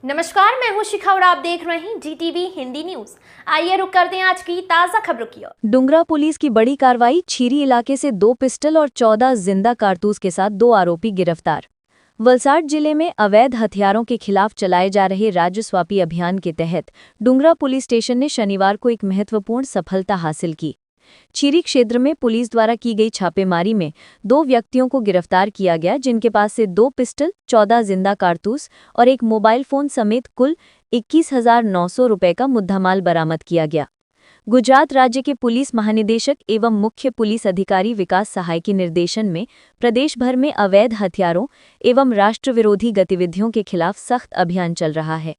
नमस्कार, मैं हूं शिखा और आप देख रहे हैं GTV हिंदी न्यूज। आइए रुक करते हैं आज की ताजा खबरों की ओर। डुंगरा पुलिस की बड़ी कार्रवाई। छीरी इलाके से 2 पिस्टल और 14 जिंदा कारतूस के साथ 2 आरोपी गिरफ्तार। वलसाड जिले में अवैध हथियारों के खिलाफ चलाए जा रहे राज्यव्यापी अभियान के तहत डुंगरा पुलिस स्टेशन ने शनिवार को एक महत्वपूर्ण सफलता हासिल की। छीरी क्षेत्र में पुलिस द्वारा की गई छापेमारी में 2 व्यक्तियों को गिरफ्तार किया गया, जिनके पास से 2 पिस्टल, 14 जिंदा कारतूस और एक मोबाइल फोन समेत कुल 21,900 रुपये का मुद्दामाल बरामद किया गया। गुजरात राज्य के पुलिस महानिदेशक एवं मुख्य पुलिस अधिकारी विकास सहाय के निर्देशन में प्रदेश भर में अवैध हथियारों एवं राष्ट्रविरोधी गतिविधियों के खिलाफ सख्त अभियान चल रहा है।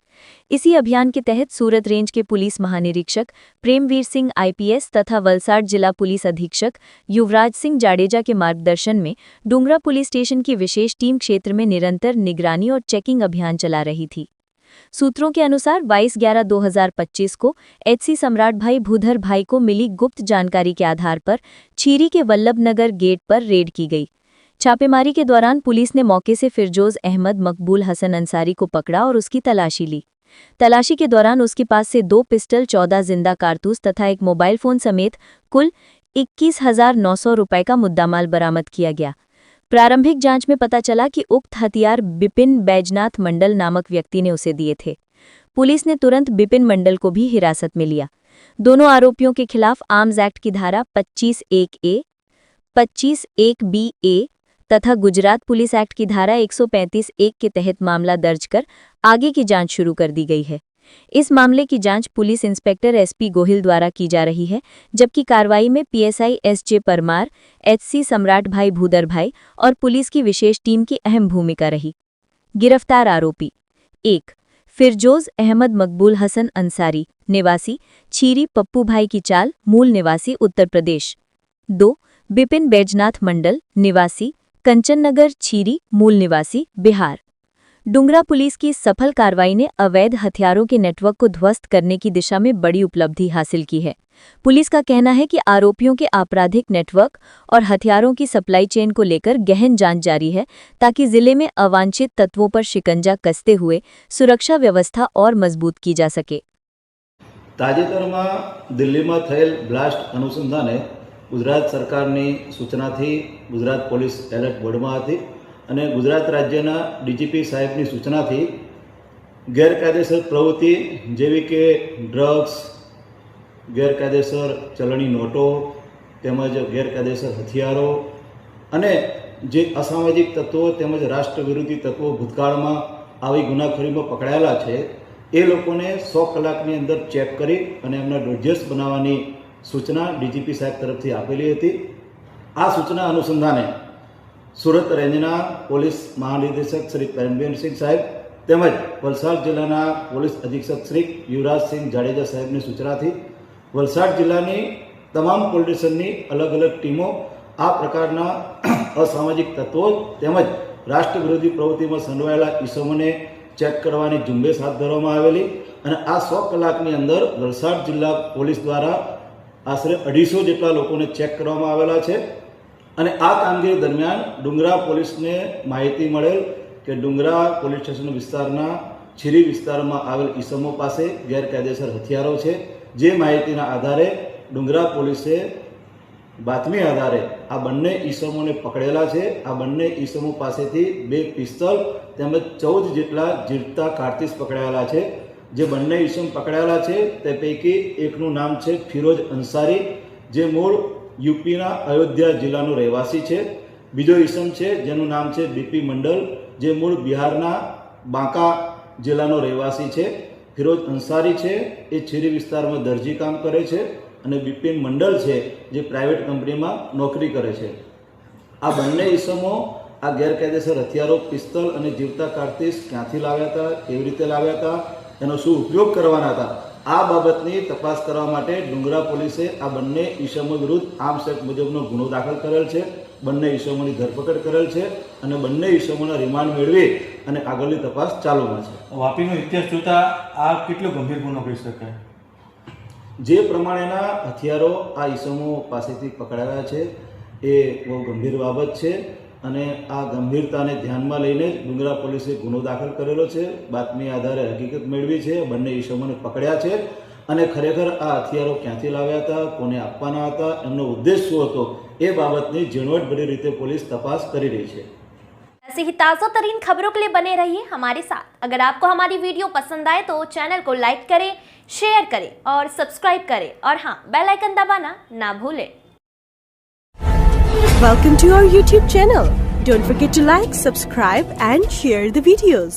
इसी अभियान के तहत सूरत रेंज के पुलिस महानिरीक्षक प्रेमवीर सिंह IPS तथा वलसाड जिला पुलिस अधीक्षक युवराज सिंह जाडेजा के मार्गदर्शन में डुंगरा पुलिस स्टेशन की विशेष टीम क्षेत्र में निरंतर निगरानी और चेकिंग अभियान चला रही थी। सूत्रों के अनुसार 22/11/2025 को HC सम्राट भाई भूधर भाई को मिली गुप्त जानकारी के आधार पर छीरी के वल्लभ नगर गेट पर रेड की गई। छापेमारी के दौरान पुलिस ने मौके से फिरजोज अहमद मकबूल हसन अंसारी को पकड़ा और उसकी तलाशी ली। तलाशी के दौरान उसके पास से 2 पिस्टल, 14 जिंदा कारतूस तथा एक मोबाइल फोन समेत कुल 21,900 रुपये का मुद्दामाल बरामद किया गया। प्रारंभिक जांच में पता चला कि उक्त हथियार बिपिन बैजनाथ मंडल नामक व्यक्ति ने उसे दिए थे। पुलिस ने तुरंत बिपिन मंडल को भी हिरासत में लिया। दोनों आरोपियों के खिलाफ आर्म्स एक्ट की धारा 25(1)(a), 25(1)(b)(a तथा गुजरात पुलिस एक्ट की धारा 135(1) के तहत मामला दर्ज कर आगे की जांच शुरू कर दी गई है। इस मामले की जांच पुलिस इंस्पेक्टर SP गोहिल द्वारा की जा रही है, जबकि कार्रवाई में PSI SJ परमार, HC सम्राट भाई भूदर भाई और पुलिस की विशेष टीम की अहम भूमिका रही। गिरफ्तार आरोपी: 1. फिरजोज अहमद मकबूल हसन अंसारी, निवासी छीरी पप्पू भाई की चाल, मूल निवासी उत्तर प्रदेश। 2. बिपिन बैजनाथ मंडल, निवासी कंचन नगर छीरी, मूल निवासी बिहार। डुंगरा पुलिस की सफल कार्रवाई ने अवैध हथियारों के नेटवर्क को ध्वस्त करने की दिशा में बड़ी उपलब्धि हासिल की है। पुलिस का कहना है कि आरोपियों के आपराधिक नेटवर्क और हथियारों की सप्लाई चेन को लेकर गहन जांच जारी है, ताकि जिले में अवांछित तत्वों पर शिकंजा कसते हुए सुरक्षा व्यवस्था और मजबूत की जा सके। ताजेतરમાં દિલ્હીમાં થયેલ બ્લાસ્ટ અનુસંધાને ગુજરાત સરકારની સૂચનાથી ગુજરાત પોલીસ એલર્ટ મોડમાં હતી અને ગુજરાત રાજ્યના DGP સાહેબની સૂચનાથી ગેરકાયદેસર પ્રવૃત્તિ જેવી કે ડ્રગ્સ, ગેરકાયદેસર ચલણી નોટો તેમજ ગેરકાયદેસર હથિયારો અને જે અસામાજિક તત્વો તેમજ રાષ્ટ્રવિરોધી તત્વો ભૂતકાળમાં આવી ગુનાખોરીમાં પકડાયેલા છે એ લોકોને 100 કલાકની અંદર ચેક કરી અને એમના ડોઝિયર્સ બનાવવાની સૂચના DGP સાહેબ તરફથી આપેલી હતી। આ સૂચના અનુસંધાને सूरत रेंजना पोलीस महानिदेशक श्री प्रेमवीर सिंह साहेब તેમજ વલસાડ જિલ્લાના પોલીસ અધિક્ષક શ્રી યુવરાજ સિંહ જાડેજા સાહેબની સૂચનાથી વલસાડ જિલ્લાની તમામ પોલીસ સ્ટેશનની અલગ અલગ ટીમો આ પ્રકારના અસામાજિક તત્વો તેમજ રાષ્ટ્રવિરોધી પ્રવૃત્તિમાં સંડોવાયેલા ઈસમોને ચેક કરવાની ઝુંબેશ હાથ ધરવામાં આવેલી અને આ 100 કલાકની અંદર વલસાડ જિલ્લા પોલીસ દ્વારા આશરે 250 જેટલા લોકોને ચેક કરવામાં આવેલા છે। અને આ કામગીરી દરમિયાન ડુંગરા પોલીસને માહિતી મળેલ કે ડુંગરા પોલીસ સ્ટેશન વિસ્તારના છીરી વિસ્તારમાં આવેલ ઈસમો પાસે ગેરકાયદેસર હથિયારો છે। જે માહિતીના આધારે ડુંગરા પોલીસે બાતમી આધારે આ બંને ઈસમોને પકડેલા છે। આ બંને ઈસમો પાસેથી 2 પિસ્તોલ તેમજ 14 જેટલા જીવતા કારતૂસ પકડાયેલા છે। જે બંને ઈસમ પકડાયેલા છે તે પૈકી એકનું નામ છે ફિરોજ અંસારી, જે મૂળ यूपीना अयोध्या जिल्लाનો રહેવાસી છે। બીજો ઈસમ છે જેનું નામ છે BP મંડલ, જે મૂળ બિહારના બાંકા જિલ્લાનો રહેવાસી છે। ફિરોજ અંસારી છે એ છીરી વિસ્તારમાં દરજી કામ કરે છે અને બિપિન મંડલ છે જે પ્રાઇવેટ કંપનીમાં નોકરી કરે છે। આ બંને ઈસમો આ ગેરકાયદેસર હથિયારો, પિસ્તોલ અને જીવતા કારતૂસ ક્યાંથી લાવ્યા હતા, કેવી રીતે લાવ્યા હતા, એનો શું ઉપયોગ કરવાના હતા, આ બાબતની તપાસ કરવા માટે ડુંગરા પોલીસે આ બંને ઈસમો વિરુદ્ધ આર્મ્સ એક્ટ મુજબનો ગુનો દાખલ કરેલ છે। બંને ઈસમોની ધરપકડ કરેલ છે અને બંને ઈસમોના રિમાન્ડ મેળવી અને આગળની તપાસ ચાલુમાં છે। વાપીનો ઇતિહાસ જોતા આ કેટલો ગંભીર ગુનો કહી શકાય? જે પ્રમાણેના હથિયારો આ ઈસમો પાસેથી પકડાયા છે એ બહુ ગંભીર બાબત છે અને આ ગંભીરતાને ધ્યાનમાં લઈને જ ડુંગરા પોલીસે ગુનો દાખલ કરેલો છે. બાતમી આધારે હકીકત મેળવી છે, બંને ઈસમોને પકડ્યા છે અને ખરેખર આ હથિયારો ક્યાંથી લાવ્યા હતા, કોને આપવાના હતા, એમનો ઉદ્દેશ શું હતો એ બાબતની ઝીણવટભરી રીતે પોલીસ તપાસ કરી રહી છે. ऐसे ही ताज़ा तरीन खबरों के लिए बने रहिए हमारे साथ। अगर आपको हमारी वीडियो पसंद आए तो चैनल को लाइक करें, शेयर करें और सब्सक्राइब करें और हाँ, बेल आइकन दबाना ना भूलें। Welcome to our YouTube channel. Don't forget to like, subscribe and share the videos.